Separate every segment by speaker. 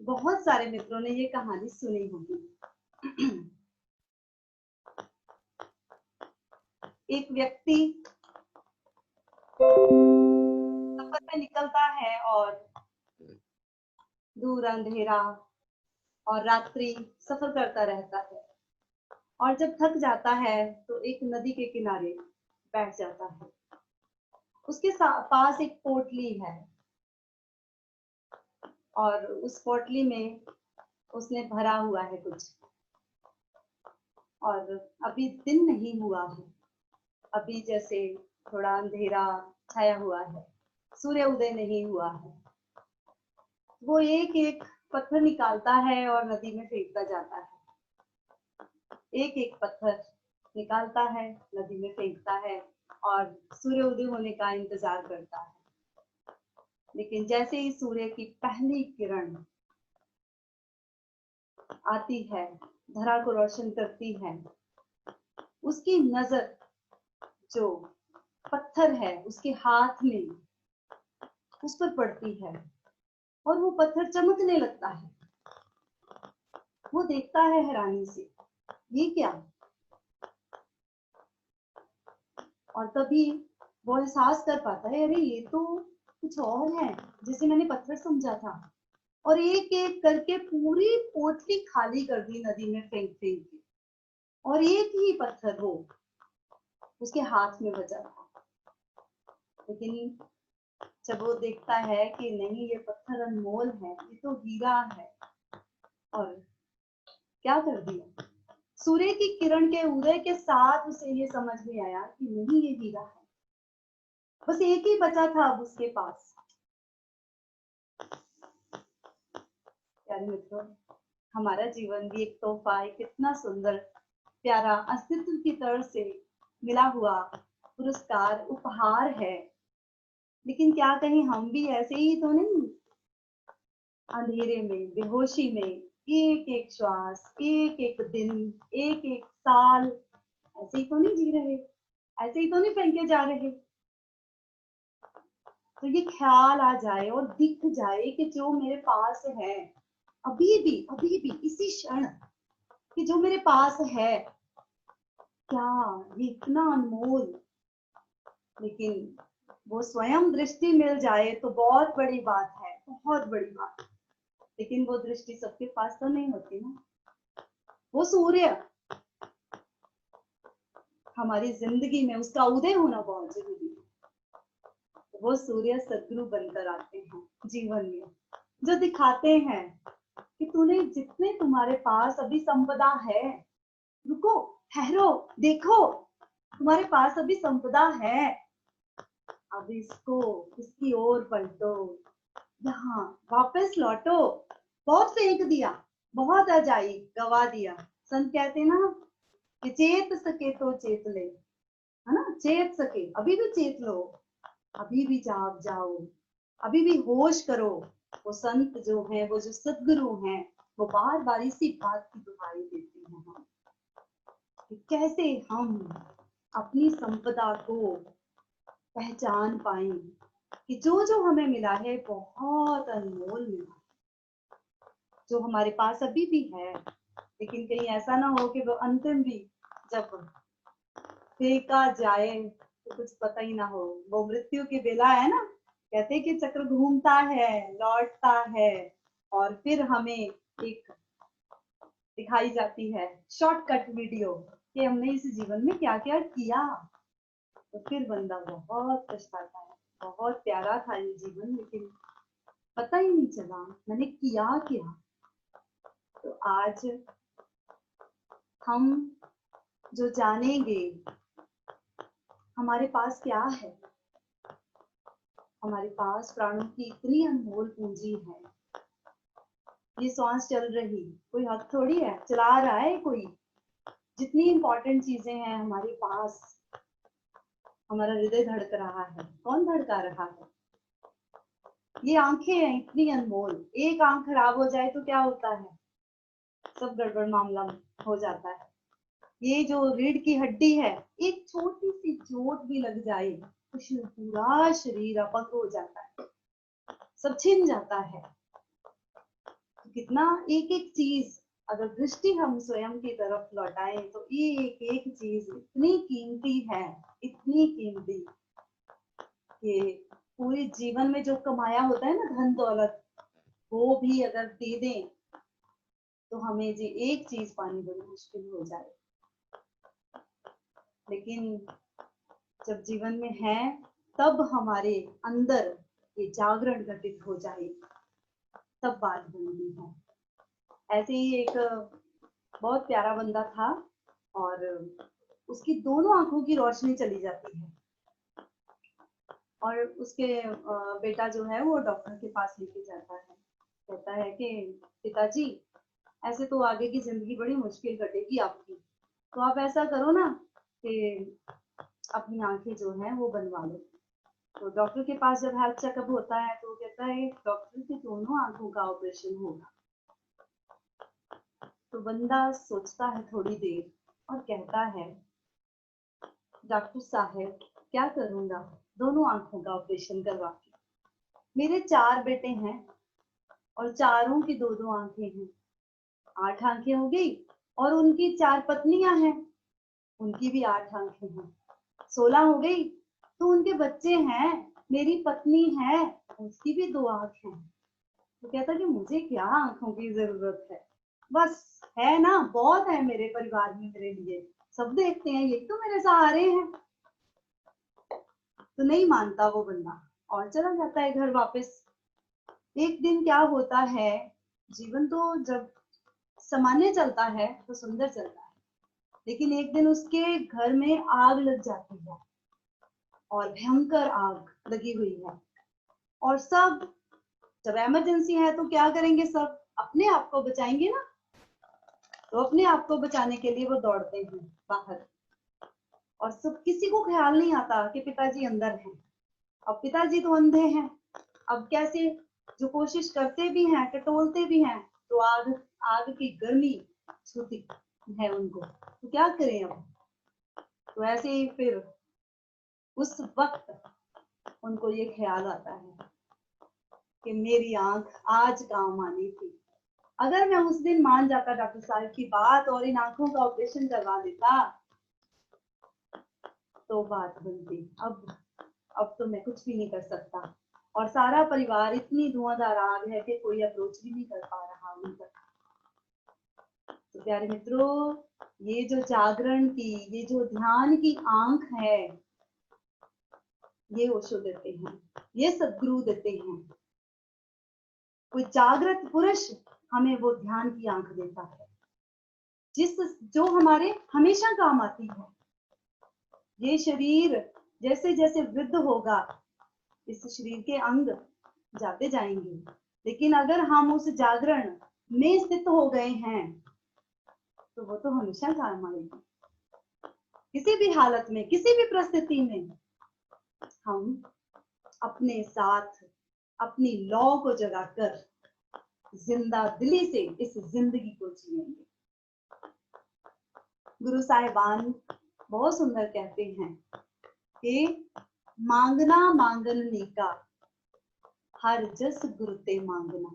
Speaker 1: बहुत सारे मित्रों ने ये कहानी सुनी होगी। एक व्यक्ति सफर पे निकलता है और दूर अंधेरा और रात्रि सफर करता रहता है, और जब थक जाता है तो एक नदी के किनारे बैठ जाता है। उसके पास एक पोटली है और उस पोटली में उसने भरा हुआ है कुछ, और अभी दिन नहीं हुआ है, अभी जैसे थोड़ा अंधेरा छाया हुआ है, सूर्य उदय नहीं हुआ है। वो एक एक पत्थर निकालता है और नदी में फेंकता जाता है। एक एक पत्थर निकालता है, नदी में फेंकता है और सूर्य उदय होने का इंतजार करता है। लेकिन जैसे ही सूर्य की पहली किरण आती है, धरा को रोशन करती है, उसकी नजर जो पत्थर है उसके हाथ में उस पर पड़ती है और वो पत्थर चमकने लगता है। वो देखता है हैरानी से, ये क्या? और तभी वो एहसास कर पाता है, अरे ये तो कुछ और है जिसे मैंने पत्थर समझा था। और एक एक करके पूरी पोटली खाली कर दी नदी में फेंक फेंक के, और एक ही पत्थर वो उसके हाथ में बचा था। लेकिन जब वो देखता है कि नहीं, ये पत्थर अनमोल है, ये तो हीरा है, और क्या कर दिया, सूर्य की किरण के उदय के साथ उसे ये समझ में आया कि नहीं, ये हीरा है। बस एक ही बचा था अब उसके पास। प्यारे मित्रों, हमारा जीवन भी एक तोहफा है, कितना सुंदर प्यारा अस्तित्व की तरफ से मिला हुआ पुरस्कार, उपहार है। लेकिन क्या कहीं हम भी ऐसे ही तो नहीं, अंधेरे में, बेहोशी में, एक एक श्वास, एक एक दिन, एक एक साल ऐसे ही तो नहीं जी रहे, ऐसे ही तो नहीं फेंके जा रहे। तो ये ख्याल आ जाए और दिख जाए कि जो मेरे पास है अभी भी इसी क्षण, कि जो मेरे पास है, क्या ये इतना अनमोल। लेकिन वो स्वयं दृष्टि मिल जाए तो बहुत बड़ी बात है, बहुत बड़ी बात। लेकिन वो दृष्टि सबके पास तो नहीं होती ना। वो सूर्य हमारी जिंदगी में, उसका उदय होना बहुत जरूरी है। वो सूर्य सदगुरु बनकर आते हैं जीवन में, जो दिखाते हैं कि तूने जितने तुम्हारे पास अभी संपदा है, रुको, ठहरो, देखो, तुम्हारे पास अभी संपदा है, अब इसको, इसकी ओर पलटो, यहाँ वापस लौटो। बहुत फेंक दिया, बहुत अजाई गवा दिया। संत कहते ना कि चेत सके तो चेत ले, है ना, चेत सके, अभी भी चेत लो, अभी भी जाग जाओ, अभी भी होश करो। वो संत जो है, वो जो सदगुरु हैं, वो बार बार इसी बात की दुहाई देते हैं हम, कि कैसे हम अपनी संपदा को पहचान पाए, कि जो जो हमें मिला है बहुत अनमोल मिला, जो हमारे पास अभी भी है। लेकिन कहीं ऐसा ना हो कि वो अंतिम भी जब फेंका जाए तो कुछ पता ही ना हो। वो मृत्यु की बेला है ना, कहते कि चक्र घूमता है, लौटता है, और फिर हमें एक दिखाई जाती है शॉर्टकट वीडियो कि हमने इस जीवन में क्या क्या किया। तो फिर बंदा बहुत पछताता है, बहुत प्यारा था ये जीवन, लेकिन पता ही नहीं चला मैंने किया क्या। तो आज हम जो जानेंगे हमारे पास क्या है, हमारे पास प्राणों की इतनी अनमोल पूंजी है। ये सांस चल रही, कोई हक थोड़ी है, चला रहा है कोई। जितनी इंपॉर्टेंट चीजें हैं हमारे पास, हमारा हृदय धड़क रहा है, कौन धड़का रहा है? ये आंखें हैं इतनी अनमोल, एक आंख खराब हो जाए तो क्या होता है, सब गड़बड़ मामला हो जाता है। ये जो रीढ़ की हड्डी है, एक छोटी सी चोट भी लग जाए तो पूरा शरीर अपंग हो जाता है, सब छिन जाता है। कितना एक एक चीज, अगर दृष्टि हम स्वयं की तरफ लौटाएं तो एक एक चीज इतनी कीमती है, इतनी कीमती कि पूरे जीवन में जो कमाया होता है ना धन दौलत, वो भी अगर दे दें तो हमें जी एक चीज पानी बड़ी मुश्किल हो जाए। लेकिन जब जीवन में है तब हमारे अंदर ये जागरण घटित हो जाए, तब बात बनती है। ऐसे ही एक बहुत प्यारा बंदा था और उसकी दोनों आंखों की रोशनी चली जाती है और उसके बेटा जो है वो डॉक्टर के पास लेके जाता है, कहता है कि पिताजी ऐसे तो आगे की जिंदगी बड़ी मुश्किल कटेगी आपकी, तो आप ऐसा करो ना कि अपनी आंखें जो हैं वो बनवा लो। तो डॉक्टर के पास जब हेल्थ चेकअप होता है तो कहता है डॉक्टर की दोनों आंखों का ऑपरेशन होगा। तो बंदा सोचता है थोड़ी देर और कहता है डॉक्टर साहब क्या करूंगा दोनों आंखों का ऑपरेशन करवा के, मेरे 4 बेटे हैं और चारों की 2-2 आंखें हैं, 8 आंखें हो गई और उनकी 4 पत्नियां हैं, उनकी भी 8 आंखें हैं, 16 हो गई। तो उनके बच्चे हैं, मेरी पत्नी है, उसकी भी 2 आंख हैं। तो कहता कि मुझे क्या आंखों की जरूरत है, बस है ना, बहुत है मेरे परिवार में, मेरे लिए सब देखते हैं, ये तो मेरे सहारे हैं। तो नहीं मानता वो बंदा और चला जाता है घर वापस। एक दिन क्या होता है, जीवन तो जब सामान्य चलता है तो सुंदर चलता है, लेकिन एक दिन उसके घर में आग लग जाती है और भयंकर आग लगी हुई है और सब, जब इमरजेंसी है तो क्या करेंगे, सब अपने आप को बचाएंगे ना, तो अपने आप को बचाने के लिए वो दौड़ते हैं बाहर और सब, किसी को ख्याल नहीं आता कि पिताजी अंदर हैं। अब पिताजी तो अंधे हैं, अब कैसे, जो कोशिश करते भी हैं, टटोलते भी हैं, तो आग आग की गर्मी छूती है उनको, तो क्या करें अब। तो ऐसे ही फिर उस वक्त उनको ये ख्याल आता है कि मेरी आंख आज काम आनी थी, अगर मैं उस दिन मान जाता डॉक्टर साहब की बात और इन आंखों का ऑपरेशन करवा देता तो बात बनती। अब तो मैं कुछ भी नहीं कर सकता और सारा परिवार इतनी धुआंधार आग है कि कोई अप्रोच भी नहीं कर पा रहा उन तक। तो प्यारे मित्रों, ये जो जागरण की, ये जो ध्यान की आंख है, ये ओशो देते हैं, ये सद्गुरु देते हैं। कोई जागृत पुरुष हमें वो ध्यान की आंख देता है, जो हमारे हमेशा काम आती है। ये शरीर जैसे जैसे वृद्ध होगा, इस शरीर के अंग जाते जाएंगे, लेकिन अगर हम उस जागरण में स्थित हो गए हैं तो वो तो हमेशा काम आएगी। किसी भी हालत में, किसी भी परिस्थिति में हम अपने साथ अपनी लौ को जगाकर जिंदा दिली से इस जिंदगी को जिएंगे। गुरु साहिबान बहुत सुंदर कहते हैं कि मांगना मांगन नीका हर जस गुरु ते मांगना।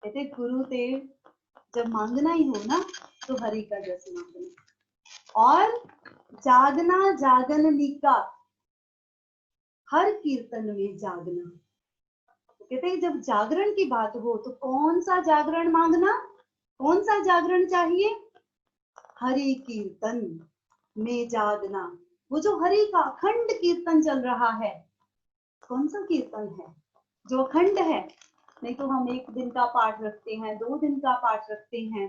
Speaker 1: कहते गुरु ते जब मांगना ही हो ना तो हरि का जस मांगना। और जागना जागन नीका हर कीर्तन में जागना। तो कहते हैं जब जागरण की बात हो तो कौन सा जागरण मांगना, कौन सा जागरण चाहिए, हरि कीर्तन में जागना। वो जो हरि का अखंड कीर्तन चल रहा है, कौन सा कीर्तन है जो अखंड है। नहीं तो हम 1 दिन का पाठ रखते हैं, 2 दिन का पाठ रखते हैं,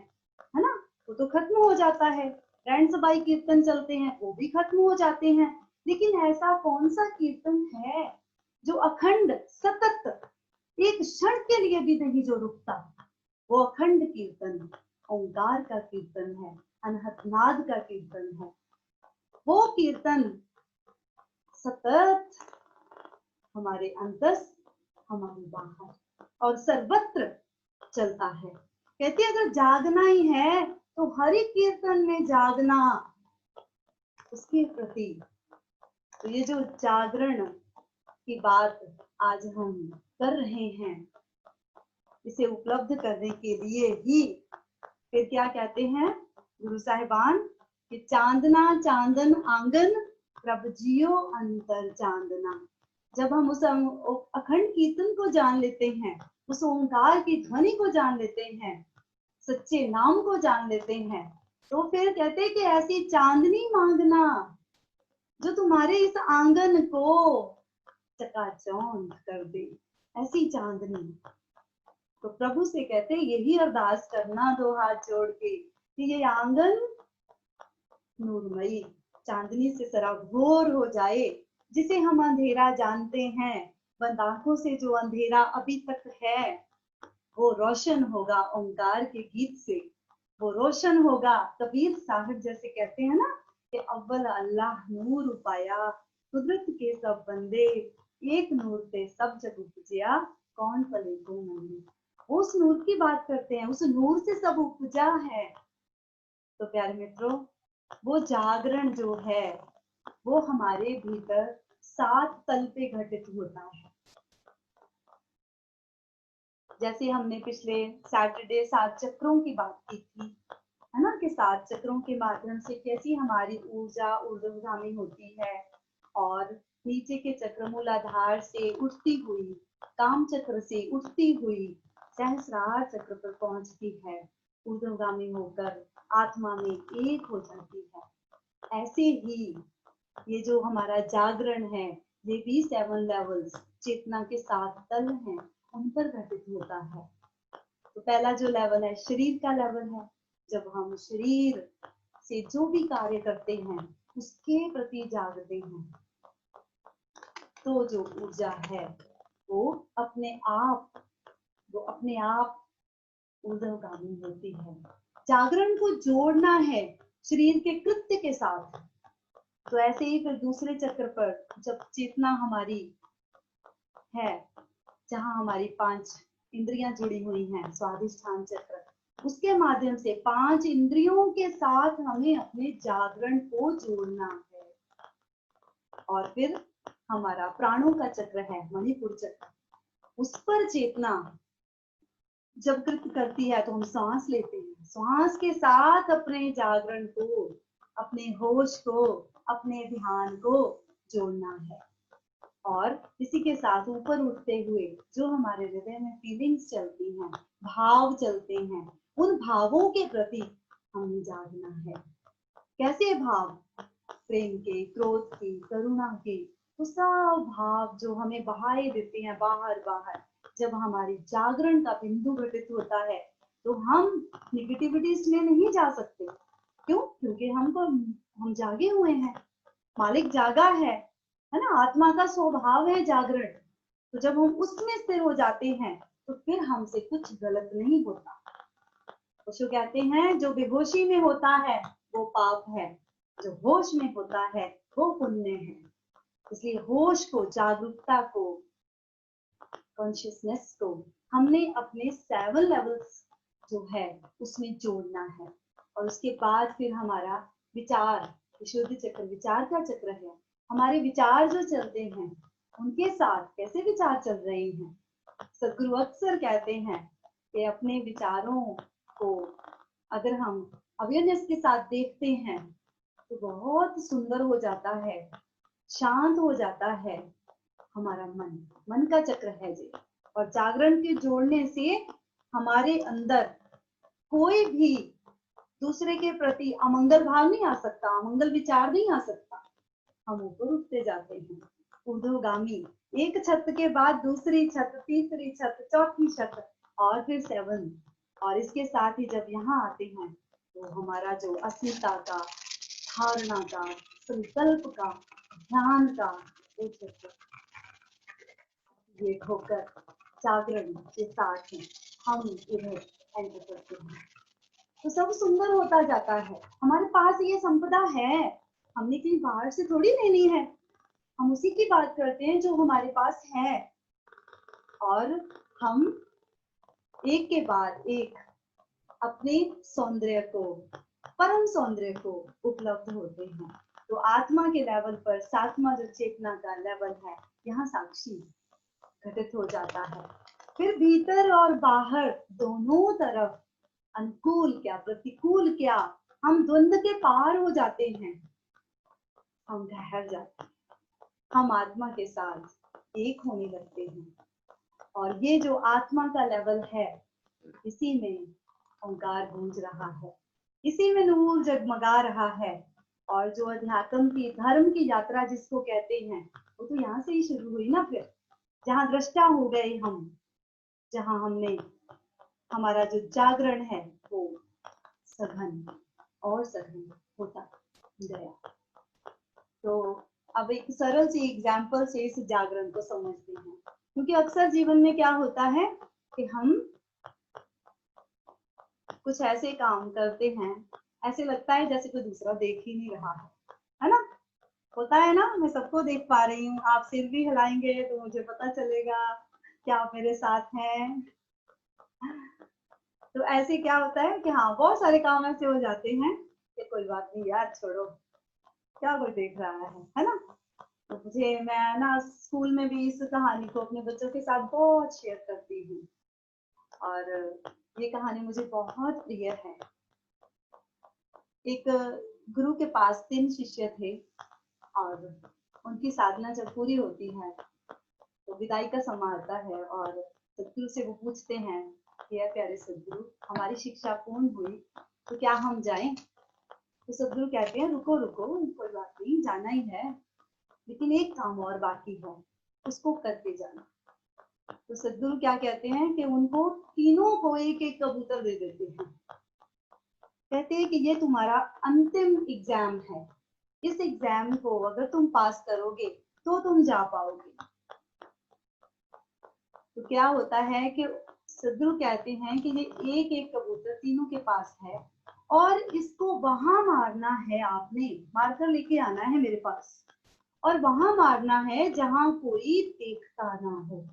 Speaker 1: है ना, वो तो खत्म हो जाता है। रैन सबाई कीर्तन चलते हैं, वो भी खत्म हो जाते हैं। लेकिन ऐसा कौन सा कीर्तन है जो अखंड सतत एक क्षण के लिए भी नहीं जो रुकता। वो अखंड कीर्तन ओंकार का कीर्तन है, अनहत नाद का कीर्तन है। वो कीर्तन सतत हमारे अंतस, हमारे बाहर और सर्वत्र चलता है। कहते अगर जागना ही है तो हरि कीर्तन में जागना, उसके प्रति। तो ये जो जागरण की बात आज हम कर रहे हैं, इसे उपलब्ध करने के लिए ही फिर क्या कहते हैं गुरु साहिबान कि चांदना चांदन आंगन प्रभ जियो अंतर चांदना। जब हम उस अखंड कीर्तन को जान लेते हैं, उस ओंकार की ध्वनि को जान लेते हैं, सच्चे नाम को जान लेते हैं, तो फिर कहते हैं कि ऐसी चांदनी मांगना जो तुम्हारे इस आंगन को चकाचौंध कर दे, ऐसी चांदनी। तो प्रभु से कहते हैं यही अरदास करना दो हाथ जोड़ के कि ये आंगन नूरमयी चांदनी से सराबोर हो जाए, जिसे हम अंधेरा जानते हैं, बंद आंखों से जो अंधेरा अभी तक है वो रोशन होगा ओंकार के गीत से, वो रोशन होगा। कबीर साहब जैसे कहते हैं ना कि अव्वल अल्लाह नूर उपाया, कुदरत के सब बंदे एक नूर पे सब जग उपजिया, कौन पले को मंदिर। उस नूर की बात करते हैं, उस नूर से सब उपजा है। तो प्यारे मित्रों, वो जागरण जो है वो हमारे भीतर 7 तल पे घटित होता है। जैसे हमने पिछले सैटरडे 7 चक्रों की बात की थी, है ना, कि 7 चक्रों के माध्यम से कैसी हमारी ऊर्जा ऊर्ध्वगामी होती है और नीचे के चक्र मूलाधार से उठती हुई, काम चक्र से उठती हुई सहस्रार चक्र पर पहुंचती है, ऊर्ध्वगामी होकर आत्मा में एक हो जाती है। ऐसे ही ये जो हमारा जागरण है, ये भी 7 लेवल्स चेतना के 7 तल हैं, उन पर घटित होता है। तो पहला जो लेवल है शरीर का लेवल है। जब हम शरीर से जो भी कार्य करते हैं उसके प्रति जागते हैं, तो जो ऊर्जा है वो अपने आप ऊर्ध्वगामी होती है। जागरण को जोड़ना है शरीर के कृत्य के साथ। तो ऐसे ही फिर दूसरे चक्र पर जब चेतना हमारी है, जहां हमारी 5 इंद्रियां जुड़ी हुई हैं, स्वाधिष्ठान चक्र, उसके माध्यम से 5 इंद्रियों के साथ हमें अपने जागरण को जोड़ना है। और फिर हमारा प्राणों का चक्र है, मणिपुर चक्र, उस पर चेतना जब कृत्य करती है तो हम सांस लेते हैं, श्वास के साथ अपने जागरण को, अपने होश को, अपने ध्यान को जोड़ना है। और इसी के साथ ऊपर उठते हुए जो हमारे हृदय में फीलिंग्स चलती हैं, भाव चलते हैं, उन भावों के प्रति हमें जागना है। कैसे भाव? प्रेम के, क्रोध की, करुणा के, तो सब भाव जो हमें बहाए देते हैं बाहर बाहर। जब हमारी जागरण का बिंदु घटित होता है तो हम निगेटिविटीज में नहीं जा सकते। क्यों? क्योंकि हम जागे हुए हैं, मालिक जागा है ना, आत्मा का स्वभाव है जागरण। तो जब हम उसमें स्थिर हो जाते हैं तो फिर हमसे कुछ गलत नहीं होता। तो कहते हैं जो बेहोशी में होता है वो पाप है, जो होश में होता है वो पुण्य है। इसलिए होश को, जागरूकता को, कॉन्शियसनेस को हमने अपने 7 लेवल्स जो है उसमें जोड़ना है। और उसके बाद फिर हमारा विचार, विशुद्ध चक्र विचार का चक्र है। हमारे विचार जो चलते हैं उनके साथ कैसे विचार चल रहे हैं। सदगुरु अक्सर कहते हैं कि अपने विचारों को अगर हम अवेयरनेस के साथ देखते हैं तो बहुत सुंदर हो जाता है, शांत हो जाता है हमारा मन का चक्र है जी। और जागरण के जोड़ने से हमारे अंदर कोई भी दूसरे के प्रति अमंगल भाव नहीं आ सकता, अमंगल विचार नहीं आ सकता। हम ऊपर उठते जाते हैं, ऊर्ध्वगामी, एक छत के बाद दूसरी छत, तीसरी छत, चौथी छत और फिर 7। और इसके साथ ही जब यहाँ आते हैं तो हमारा जो अस्मिता का, धारणा का, संकल्प का, ध्यान का वो चक्र ये होकर जागरण के साथ ही हम इधर एंटर करते हैं तो सब सुंदर होता जाता है। हमारे पास ये संपदा है, हमने कहीं बाहर से थोड़ी लेनी है, हम उसी की बात करते हैं जो हमारे पास है। और हम एक के बाद एक अपने सौंदर्य को, परम सौंदर्य को उपलब्ध होते हैं। तो आत्मा के लेवल पर 7वां जो चेतना का लेवल है, यहाँ साक्षी घटित हो जाता है। फिर भीतर और बाहर दोनों तरफ, अनुकूल क्या प्रतिकूल क्या, हम द्वंद्व के पार हो जाते हैं, हम ठहर जाते हैं, हम आत्मा के साथ एक होने लगते हैं। और ये जो आत्मा का लेवल है, इसी में ओंकार गूंज रहा है, इसी में नूर जगमगा रहा है। और जो अध्यात्म की धर्म की यात्रा जिसको कहते हैं, वो तो यहाँ से ही शुरू हुई ना। फिर जहाँ दृष्टा हो गए हम, जहाँ हमने हमारा जो जागरण है वो सघन और सघन होता गया। तो अब एक सरल सी एग्जाम्पल से इस जागरण को समझते हैं, क्योंकि अक्सर जीवन में क्या होता है कि हम कुछ ऐसे काम करते हैं, ऐसे लगता है जैसे कोई दूसरा देख ही नहीं रहा है ना। होता है ना, मैं सबको देख पा रही हूँ, आप सिर भी हिलाएंगे तो मुझे पता चलेगा कि आप मेरे साथ हैं। तो ऐसे क्या होता है कि हाँ, बहुत सारे काम ऐसे हो जाते हैं कि कोई बात नहीं यार, छोड़ो, क्या कोई देख रहा है ना। तो मैं ना स्कूल में भी इस कहानी को अपने बच्चों के साथ बहुत शेयर करती हूँ, और ये कहानी मुझे बहुत प्रिय है। एक गुरु के पास 3 शिष्य थे, और उनकी साधना जब पूरी होती है तो विदाई का समय आता है, और सदगुरु से वो पूछते हैं कि प्यारे सदगुरु, हमारी शिक्षा पूर्ण हुई तो क्या हम जाएं? तो सदगुरु कहते हैं रुको रुको, कोई बात नहीं, जाना ही है, लेकिन एक काम और बाकी है, उसको करके जाना। तो सदगुरु क्या कहते हैं कि उनको तीनों को एक एक कबूतर दे देते हैं। कहते हैं कि ये तुम्हारा अंतिम एग्जाम है, इस एग्जाम को अगर तुम पास करोगे तो तुम जा पाओगे। तो क्या होता है कि सदगुरु कहते हैं कि ये एक एक कबूतर तीनों के पास है, और इसको वहां मारना है, आपने मारकर लेके आना है मेरे पास, और वहां मारना है जहां कोई देखता ना हो।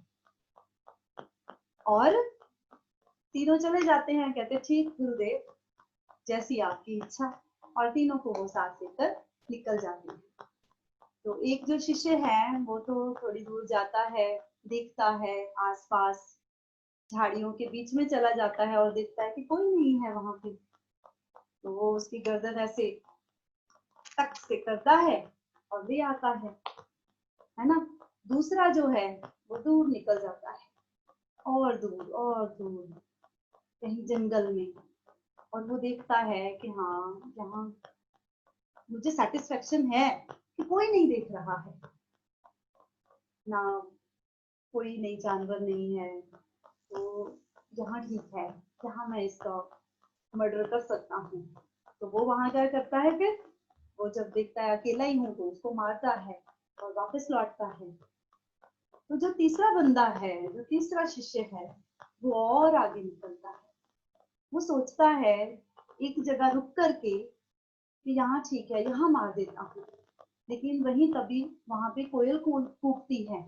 Speaker 1: और तीनों चले जाते हैं, कहते ठीक गुरुदेव, जैसी आपकी इच्छा। और तीनों को वो साथ लेकर निकल जाते हैं। तो एक जो शिष्य है वो तो थोड़ी दूर जाता है, देखता है आसपास, झाड़ियों के बीच में चला जाता है और देखता है कि कोई नहीं है वहां पे। तो वो उसकी गर्दन ऐसे टक से करता है और ले आता है ना। दूसरा जो है वो दूर निकल जाता है, और दूर कहीं जंगल में, और वो देखता है कि हाँ, यहाँ मुझे सेटिस्फेक्शन है कि कोई नहीं देख रहा है ना, कोई नहीं, जानवर नहीं है, तो यहाँ ठीक है, यहाँ मैं इसका मर्डर कर सकता हूँ। तो वो वहां क्या करता है, फिर वो जब देखता है अकेला ही हूँ तो उसको मारता है और वापस लौटता है। तो जो तीसरा बंदा है, जो तीसरा शिष्य है, वो और आगे निकलता है। वो सोचता है एक जगह रुक करके कि यहाँ ठीक है, यहाँ मार देता हूँ। लेकिन वहीं तभी वहां पे कोयल कूकती है।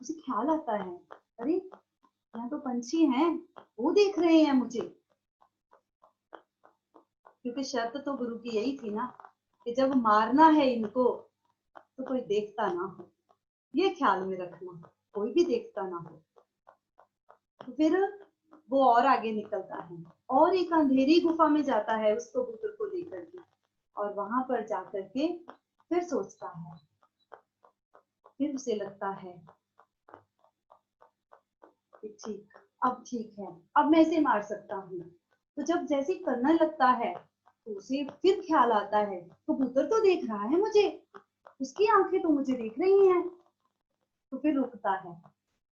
Speaker 1: उसे ख्याल आता है, अरे यहाँ तो पंछी हैं, वो देख रहे हैं मुझे। क्योंकि शर्त तो गुरु की यही थी ना कि जब मारना है इनको तो कोई देखता ना हो, ये ख्याल में रखना, कोई भी देखता ना हो। तो फिर वो और आगे निकलता है, और एक अंधेरी गुफा में जाता है उस कबूतर को लेकर के, और वहां पर जाकर के फिर सोचता है, फिर उसे लगता है कि ठीक है, अब मैं इसे मार सकता हूँ। तो जब जैसे करने लगता है तो उसे फिर ख्याल आता है, कबूतर तो देख रहा है मुझे, उसकी आंखें तो मुझे देख रही हैं। तो फिर रुकता है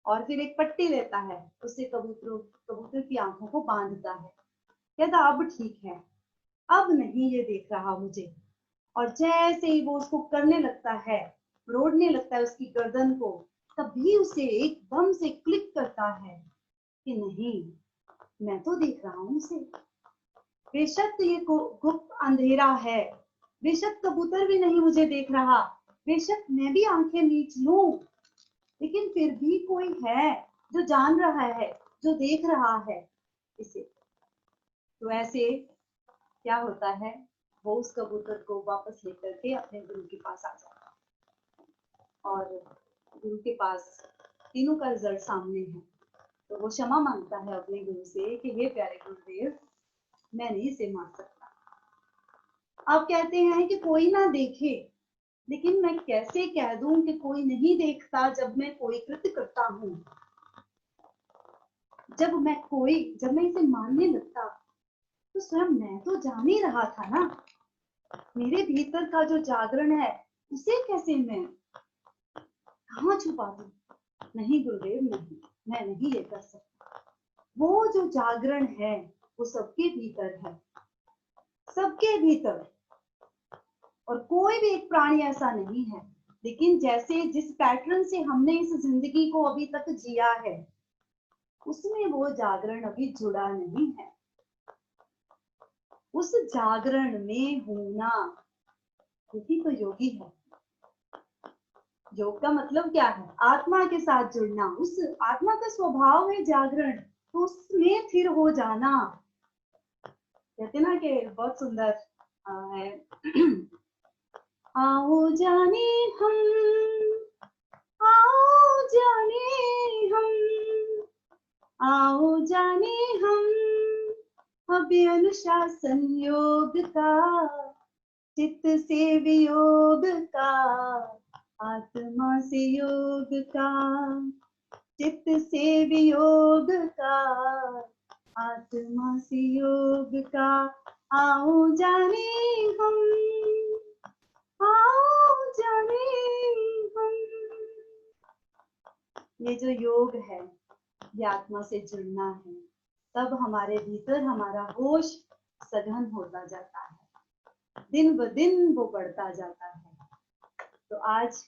Speaker 1: और फिर एक पट्टी लेता है, उससे कबूतर की आंखों को बांधता है। कहता अब ठीक है, अब नहीं ये देख रहा मुझे। और जैसे ही वो उसको करने लगता है, रोड़ने लगता है उसकी गर्दन को, तभी उसे एकदम से क्लिक करता है कि नहीं, मैं तो देख रहा हूँ उसे। बेशक ये गुप्त अंधेरा है, बेशक कबूतर भी नहीं मुझे देख रहा, बेशक मैं भी आंखें मीच लूं, लेकिन फिर भी कोई है जो जान रहा है, जो देख रहा है इसे। तो ऐसे क्या होता है, वो उस कबूतर को वापस लेकर के अपने गुरु के पास आ जाता है, और गुरु के पास तीनों का रिजल्ट सामने है। तो वो क्षमा मांगता है अपने गुरु से कि हे प्यारे गुरुदेव, मैं नहीं इसे मार सकता। आप कहते हैं कि कोई ना देखे, लेकिन मैं कैसे कह दूं कि कोई नहीं देखता जब मैं कोई कृत्य करता हूँ। जब मैं इसे मानने लगता तो स्वयं मैं तो जान ही रहा था ना, मेरे भीतर का जो जागरण है उसे कैसे मैं कहाँ छुपा दूं। नहीं गुरुदेव, नहीं, मैं नहीं ये कर सकता। वो जो जागरण है वो सबके भीतर है, सबके भीतर, और कोई भी एक प्राणी ऐसा नहीं है। लेकिन जैसे जिस पैटर्न से हमने इस जिंदगी को अभी तक जिया है, उसमें वो जागरण अभी जुड़ा नहीं है। उस जागरण में होना, यही तो योगी है। योग का मतलब क्या है? आत्मा के साथ जुड़ना। उस आत्मा का स्वभाव है जागरण, तो उसमें स्थिर हो जाना। कहते ना कि बहुत सुंदर है आओ जाने हम, आओ जाने हम, आओ जाने हम अभी अनुशासन योग का, चित्त से वियोग का, आत्मा से योग का, चित्त से वियोग का, आत्मा से योग का, आओ जाने हम, आओ जाने हम। ये जो योग है, ये आत्मा से जुड़ना है। तब हमारे भीतर हमारा होश सघन होता जाता है, दिन ब दिन वो बढ़ता जाता है। तो आज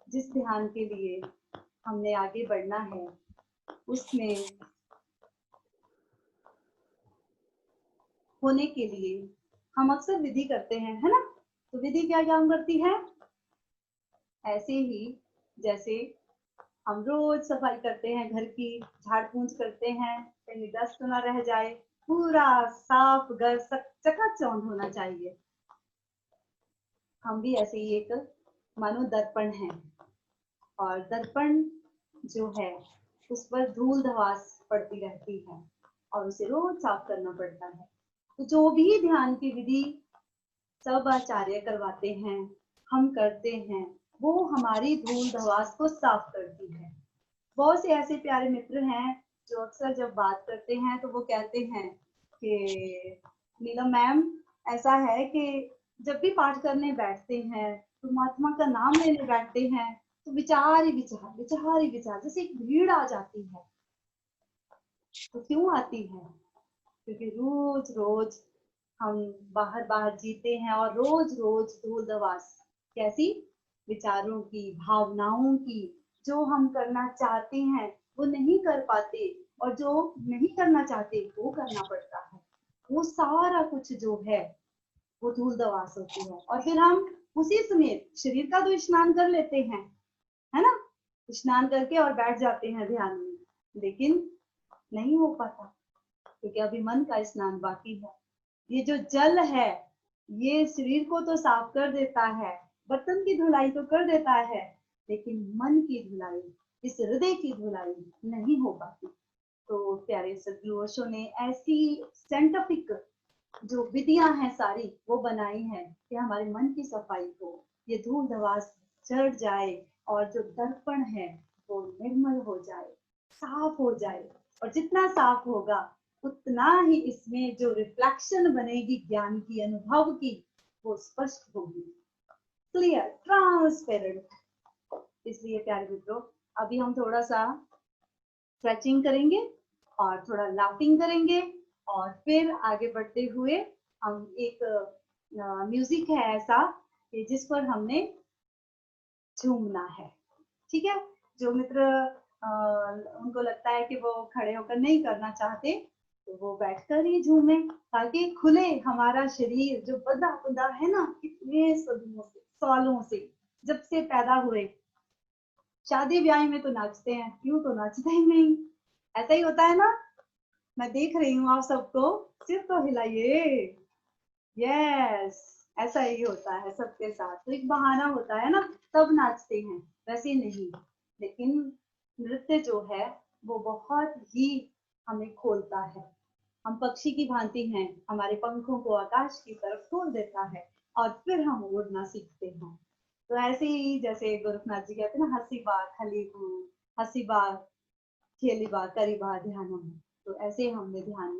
Speaker 1: जिस ध्यान के लिए हमने आगे बढ़ना है, उसमें होने के लिए हम अक्सर विधि करते हैं, है ना? तो विधि क्या काम करती है? ऐसे ही जैसे हम रोज सफाई करते हैं, घर की झाड़ पूंछ करते हैं, कहीं डस्ट ना रह जाए, पूरा साफ घर चकाचौंध होना चाहिए। हम भी ऐसे ही एक मानो दर्पण है, और दर्पण जो है उस पर धूल धवास पड़ती रहती है और उसे रोज साफ करना पड़ता है। तो जो भी ध्यान की विधि सब आचार्य करवाते हैं, हम करते हैं, वो हमारी धूल धवास को साफ करती है। बहुत से ऐसे प्यारे मित्र हैं जो अक्सर जब बात करते हैं तो वो कहते हैं कि नीलम मैम, ऐसा है कि जब भी पाठ करने बैठते हैं, परमात्मा का नाम लेने बैठते हैं, तो विचार ही विचार, विचार ही विचार, जैसे एक भीड़ आ जाती है। तो क्यों आती है? क्योंकि रोज रोज हम बाहर बाहर जीते हैं और रोज रोज धूल धवास, कैसी? विचारों की, भावनाओं की, जो हम करना चाहते हैं वो नहीं कर पाते, और जो नहीं करना चाहते वो करना पड़ता है। वो सारा कुछ जो है वो धूल धवास होती है, और फिर हम उसी समेत शरीर का तो स्नान कर लेते हैं, है ना? स्नान करके और बैठ जाते हैं ध्यान में, लेकिन नहीं हो पाता, क्योंकि अभी मन का स्नान बाकी है। ये जो जल है ये शरीर को तो साफ कर देता है, बर्तन की धुलाई तो कर देता है, लेकिन मन की धुलाई, इस हृदय की धुलाई नहीं हो पाती। तो प्यारे सदगुरु ओशो ने ऐसी साइंटिफिक जो विधियां हैं सारी वो बनाई है कि हमारे मन की सफाई हो, ये धूल धवास चढ़ जाए, और जो दर्पण है वो निर्मल हो जाए, साफ हो जाए। और जितना साफ होगा उतना ही इसमें जो रिफ्लेक्शन बनेगी ज्ञान की, अनुभव की, वो स्पष्ट होगी, क्लियर, ट्रांसपेरेंट। इसलिए प्यारे मित्रों, अभी हम थोड़ा सा स्ट्रेचिंग करेंगे और थोड़ा लाफिंग करेंगे, और फिर आगे बढ़ते हुए हम एक म्यूजिक है ऐसा कि जिस पर हमने झूमना है। ठीक है? जो मित्र उनको लगता है कि वो खड़े होकर नहीं करना चाहते, तो वो बैठकर ही झूमे, ताकि खुले हमारा शरीर जो बंधा बंधा है ना कितने सदियों से, सालों से, जब से पैदा हुए। शादी ब्याह में तो नाचते हैं, क्यों तो नाचते ही नहीं। ऐसा ही होता है ना? मैं देख रही हूँ आप सबको, सिर तो हिलाइए। यस, ऐसा ही होता है सबके साथ, तो एक बहाना होता है ना, तब नाचते हैं, वैसे नहीं। लेकिन नृत्य जो है वो बहुत ही हमें खोलता है। हम पक्षी की भांति हैं, हमारे पंखों को आकाश की तरफ खोल देता है और फिर हम उड़ना सीखते हैं। तो ऐसे ही जैसे गोरखनाथ जी कहते हैं ना, हसी बा खली हसी बा खेली बा करी बा ध्यानम। तो ऐसे हमने ध्यान में